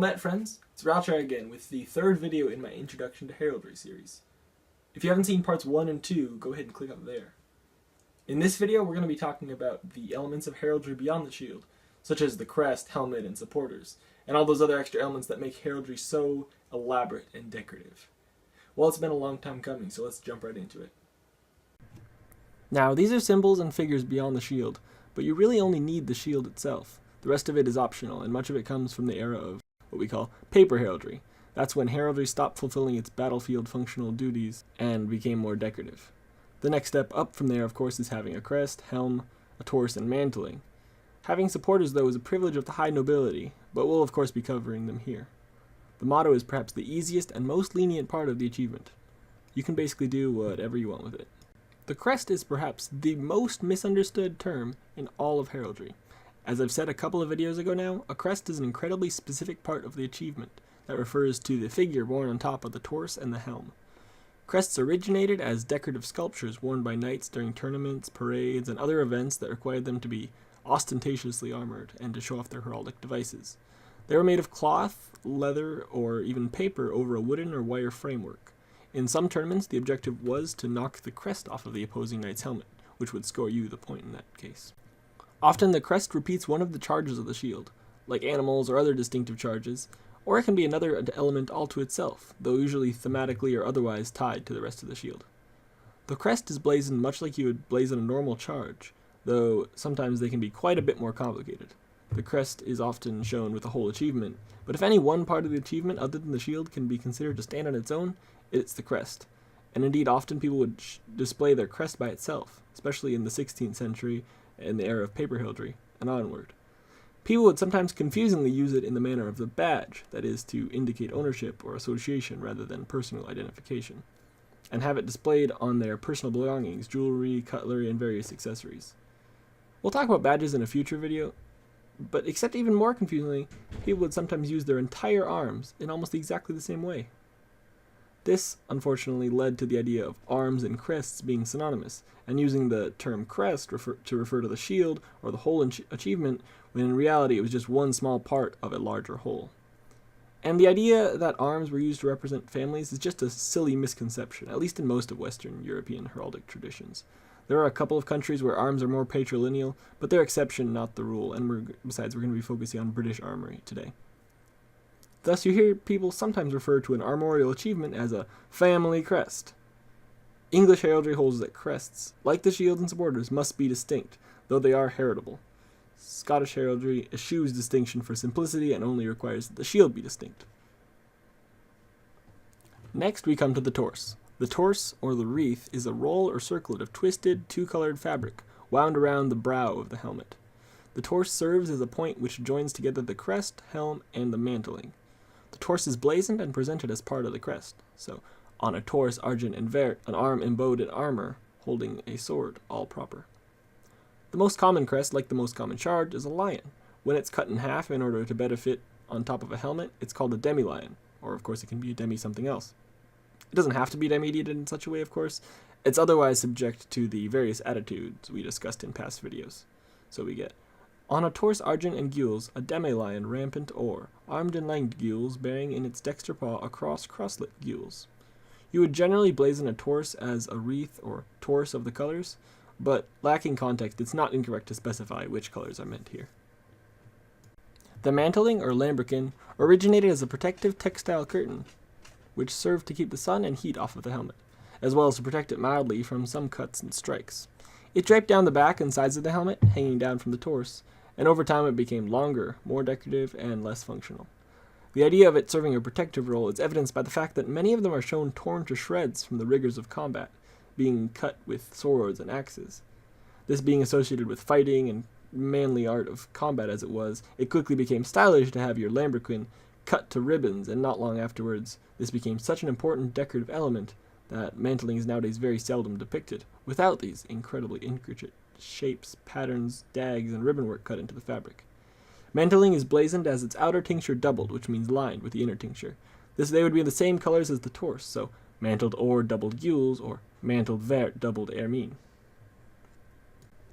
met, friends. It's Heraldry again with the third video in my Introduction to Heraldry series. If you haven't seen parts 1 and 2, go ahead and click up there. In this video, we're going to be talking about the elements of heraldry beyond the shield, such as the crest, helmet, and supporters, and all those other extra elements that make heraldry so elaborate and decorative. Well, it's been a long time coming, so let's jump right into it. Now, these are symbols and figures beyond the shield, but you really only need the shield itself. The rest of it is optional, and much of it comes from the era of what we call paper heraldry. That's when heraldry stopped fulfilling its battlefield functional duties and became more decorative. The next step up from there, of course, is having a crest, helm, a Taurus, and mantling. Having supporters, though, is a privilege of the high nobility, but we'll of course be covering them here. The motto is perhaps the easiest and most lenient part of the achievement. You can basically do whatever you want with it. The crest is perhaps the most misunderstood term in all of heraldry. As I've said a couple of videos ago now, a crest is an incredibly specific part of the achievement that refers to the figure worn on top of the Taurus and the helm. Crests originated as decorative sculptures worn by knights during tournaments, parades, and other events that required them to be ostentatiously armored and to show off their heraldic devices. They were made of cloth, leather, or even paper over a wooden or wire framework. In some tournaments, the objective was to knock the crest off of the opposing knight's helmet, which would score you the point in that case. Often the crest repeats one of the charges of the shield, like animals or other distinctive charges, or it can be another element all to itself, though usually thematically or otherwise tied to the rest of the shield. The crest is blazoned much like you would blazon a normal charge, though sometimes they can be quite a bit more complicated. The crest is often shown with the whole achievement, but if any one part of the achievement other than the shield can be considered to stand on its own, it's the crest. And indeed often people would display their crest by itself, especially in the 16th century and the era of paper heraldry and onward. People would sometimes confusingly use it in the manner of the badge, that is, to indicate ownership or association rather than personal identification, and have it displayed on their personal belongings, jewelry, cutlery, and various accessories. We'll talk about badges in a future video, but except even more confusingly, people would sometimes use their entire arms in almost exactly the same way. This, unfortunately, led to the idea of arms and crests being synonymous, and using the term crest to refer to the shield or the whole achievement, when in reality it was just one small part of a larger whole. And the idea that arms were used to represent families is just a silly misconception, at least in most of Western European heraldic traditions. There are a couple of countries where arms are more patrilineal, but they're exception, not the rule, and besides, we're going to be focusing on British armory today. Thus, you hear people sometimes refer to an armorial achievement as a family crest. English heraldry holds that crests, like the shields and supporters, must be distinct, though they are heritable. Scottish heraldry eschews distinction for simplicity and only requires that the shield be distinct. Next, we come to the Taurus. The Taurus, or the wreath, is a roll or circlet of twisted, two-colored fabric wound around the brow of the helmet. The Taurus serves as a point which joins together the crest, helm, and the mantling. The Taurus is blazoned and presented as part of the crest, so on a Taurus, argent, and vert, an arm embowed in armor, holding a sword, all proper. The most common crest, like the most common charge, is a lion. When it's cut in half in order to better fit on top of a helmet, it's called a demi-lion, or of course it can be a demi-something else. It doesn't have to be demi-deeded in such a way, of course. It's otherwise subject to the various attitudes we discussed in past videos. So we get, on a Taurus, argent, and gules, a demi-lion rampant or, armed and lanked gules, bearing in its dexter paw a crosslet gules. You would generally blazon a Taurus as a wreath or Taurus of the colors, but lacking context, it's not incorrect to specify which colors are meant here. The mantling, or lambrequin, originated as a protective textile curtain, which served to keep the sun and heat off of the helmet, as well as to protect it mildly from some cuts and strikes. It draped down the back and sides of the helmet, hanging down from the Taurus, and over time it became longer, more decorative, and less functional. The idea of it serving a protective role is evidenced by the fact that many of them are shown torn to shreds from the rigors of combat, being cut with swords and axes. This being associated with fighting and manly art of combat as it was, it quickly became stylish to have your lambrequin cut to ribbons, and not long afterwards, this became such an important decorative element that mantling is nowadays very seldom depicted without these incredibly intricate shapes, patterns, dags, and ribbon work cut into the fabric. Mantling is blazoned as its outer tincture doubled, which means lined with the inner tincture. They would be the same colors as the Taurus, so mantled or doubled gules, or mantled vert doubled ermine.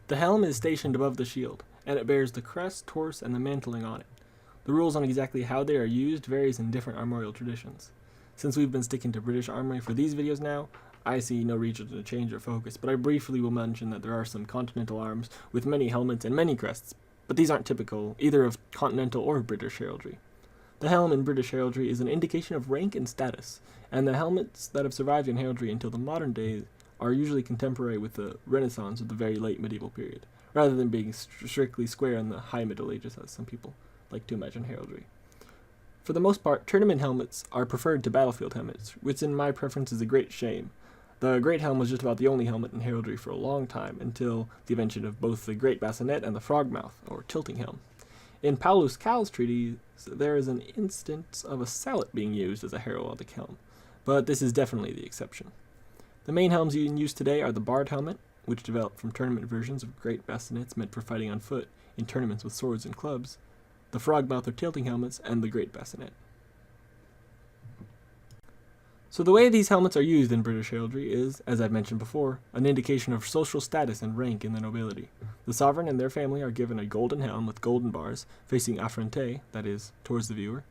The helm is stationed above the shield, and it bears the crest, Taurus, and the mantling on it. The rules on exactly how they are used varies in different armorial traditions. Since we've been sticking to British armory for these videos now, I see no reason to change our focus, but I briefly will mention that there are some continental arms with many helmets and many crests, but these aren't typical either of continental or British heraldry. The helm in British heraldry is an indication of rank and status, and the helmets that have survived in heraldry until the modern day are usually contemporary with the Renaissance of the very late medieval period, rather than being strictly square in the high Middle Ages as some people like to imagine heraldry. For the most part, tournament helmets are preferred to battlefield helmets, which in my preference is a great shame. The Great Helm was just about the only helmet in heraldry for a long time, until the invention of both the Great Bassinet and the Frogmouth, or tilting helm. In Paulus Cal's treatise, there is an instance of a sallet being used as a heraldic helm, but this is definitely the exception. The main helms in use today are the Bard helmet, which developed from tournament versions of great bassinets meant for fighting on foot in tournaments with swords and clubs, the Frogmouth or tilting helmets, and the Great Bassinet. So the way these helmets are used in British heraldry is, as I've mentioned before, an indication of social status and rank in the nobility. The sovereign and their family are given a golden helm with golden bars facing affronte, that is, towards the viewer.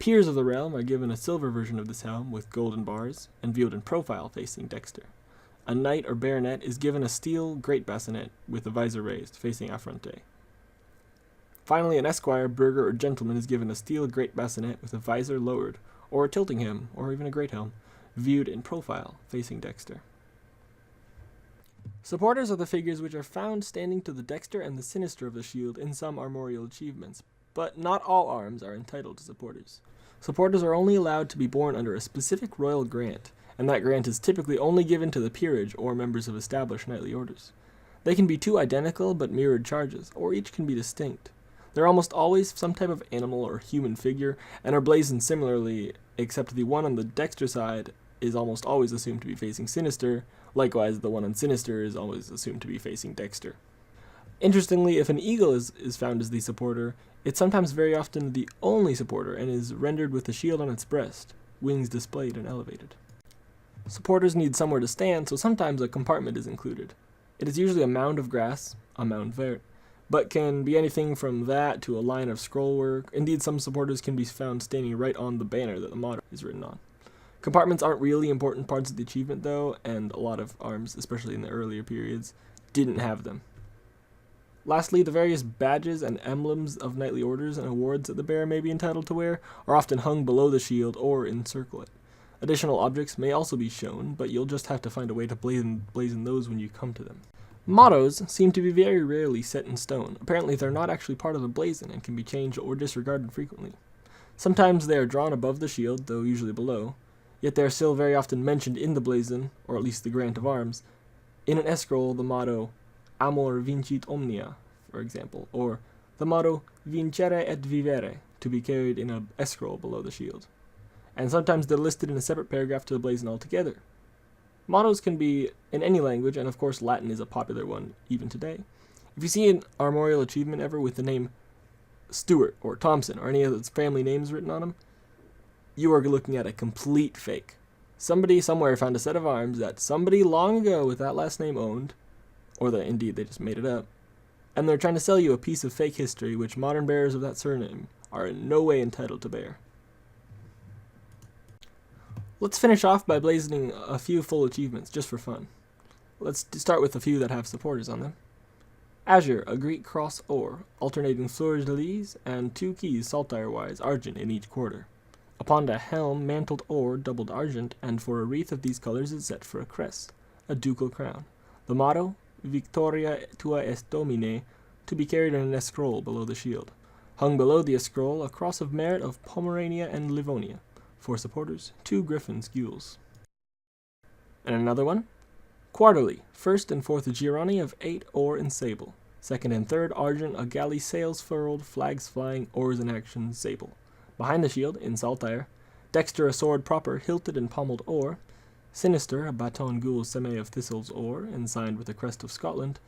Peers of the realm are given a silver version of this helm with golden bars and viewed in profile facing dexter. A knight or baronet is given a steel great bassinet with the visor raised facing affronte. Finally, an esquire, burgher, or gentleman is given a steel great bassinet with a visor lowered, or a tilting helm, or even a great helm, viewed in profile, facing dexter. Supporters are the figures which are found standing to the dexter and the sinister of the shield in some armorial achievements, but not all arms are entitled to supporters. Supporters are only allowed to be born under a specific royal grant, and that grant is typically only given to the peerage or members of established knightly orders. They can be two identical but mirrored charges, or each can be distinct. They're almost always some type of animal or human figure, and are blazoned similarly, except the one on the dexter side is almost always assumed to be facing sinister, likewise the one on sinister is always assumed to be facing dexter. Interestingly, if an eagle is found as the supporter, it's sometimes very often the only supporter and is rendered with the shield on its breast, wings displayed and elevated. Supporters need somewhere to stand, so sometimes a compartment is included. It is usually a mound of grass, a mound vert, but can be anything from that to a line of scrollwork. Indeed, some supporters can be found standing right on the banner that the motto is written on. Compartments aren't really important parts of the achievement though, and a lot of arms, especially in the earlier periods, didn't have them. Lastly, the various badges and emblems of knightly orders and awards that the bearer may be entitled to wear are often hung below the shield or encircle it. Additional objects may also be shown, but you'll just have to find a way to blazon those when you come to them. Mottos seem to be very rarely set in stone. Apparently they're not actually part of the blazon and can be changed or disregarded frequently. Sometimes they are drawn above the shield, though usually below, yet they are still very often mentioned in the blazon, or at least the grant of arms. In an escroll, the motto Amor vincit omnia, for example, or the motto Vincere et vivere, to be carried in an escroll below the shield. And sometimes they're listed in a separate paragraph to the blazon altogether. Mottos can be in any language, and of course Latin is a popular one even today. If you see an armorial achievement ever with the name Stewart or Thompson or any of its family names written on them, you are looking at a complete fake. Somebody somewhere found a set of arms that somebody long ago with that last name owned, or that indeed they just made it up, and they're trying to sell you a piece of fake history which modern bearers of that surname are in no way entitled to bear. Let's finish off by blazoning a few full achievements, just for fun. Let's start with a few that have supporters on them. Azure, a Greek cross or, alternating fleurs-de-lis and 2 keys saltire-wise, argent in each quarter. Upon a helm, mantled or, doubled argent, and for a wreath of these colors is set for a crest, a ducal crown. The motto, Victoria tua est domine, to be carried in an escroll below the shield. Hung below the escroll, a cross of merit of Pomerania and Livonia. For supporters, 2 griffins gules. And another one. Quarterly, 1st and 4th Gironi of 8 or in sable. 2nd and 3rd argent, a galley sails furled, flags flying, oars in action, sable. Behind the shield, in saltire, dexter a sword proper, hilted and pommelled or. Sinister, a baton gules seme of thistles or, and signed with the crest of Scotland.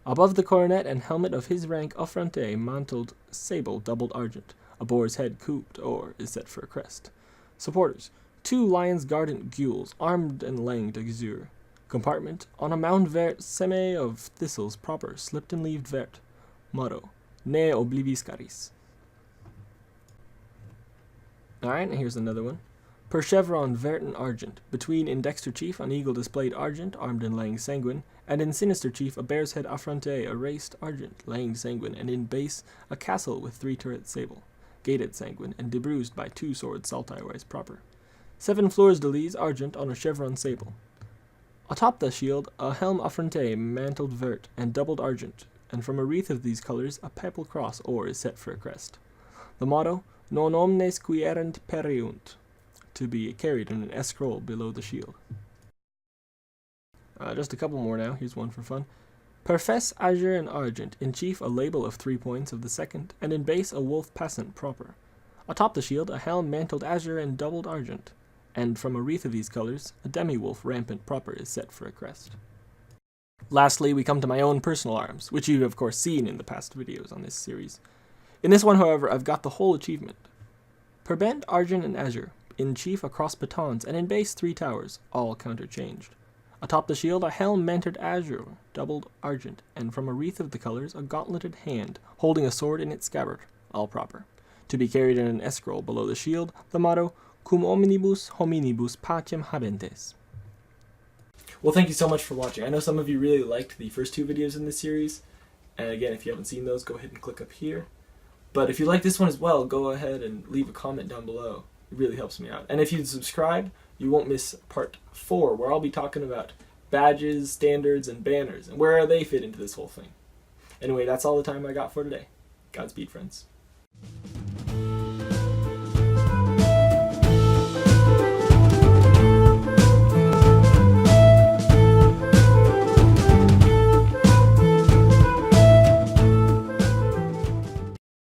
Above the coronet and helmet of his rank affronte, mantled, sable, doubled argent. A boar's head couped or, is set for a crest. Supporters, 2 lions guardant gules, armed and langed azure. Compartment, on a mound vert seme of thistles proper, slipped and leaved vert. Motto, ne obliviscaris. Alright, and here's another one. Per chevron vert and argent, between in dexter chief an eagle displayed argent, armed and laying sanguine, and in sinister chief a bear's head affronte erased argent, laying sanguine, and in base a castle with 3 turrets sable, gated sanguine, and debruised by 2 swords saltire proper. 7 fleurs de lis argent on a chevron sable. Atop the shield a helm affronte mantled vert and doubled argent, and from a wreath of these colours a purple cross or is set for a crest. The motto, non omnes qui errant periunt, to be carried in an S scroll below the shield. Just a couple more now, here's one for fun. Per fess azure and argent, in chief a label of 3 points of the second, and in base a wolf passant proper. Atop the shield a helm mantled azure and doubled argent, and from a wreath of these colours a demi-wolf rampant proper is set for a crest. Lastly, we come to my own personal arms, which you've of course seen in the past videos on this series. In this one, however, I've got the whole achievement. Per bent argent and azure, in chief a cross batons, and in base 3 towers, all counterchanged. Atop the shield a helm mantled azure, doubled argent, and from a wreath of the colours a gauntleted hand, holding a sword in its scabbard, all proper. To be carried in an S scroll below the shield, the motto, cum omnibus hominibus pacem habentes. Well, thank you so much for watching. I know some of you really liked the first 2 videos in this series, and again, if you haven't seen those, go ahead and click up here. But if you like this one as well, go ahead and leave a comment down below. It really helps me out. And if you subscribe, you won't miss part 4, where I'll be talking about badges, standards, and banners, and where they fit into this whole thing. Anyway, that's all the time I got for today. Godspeed, friends.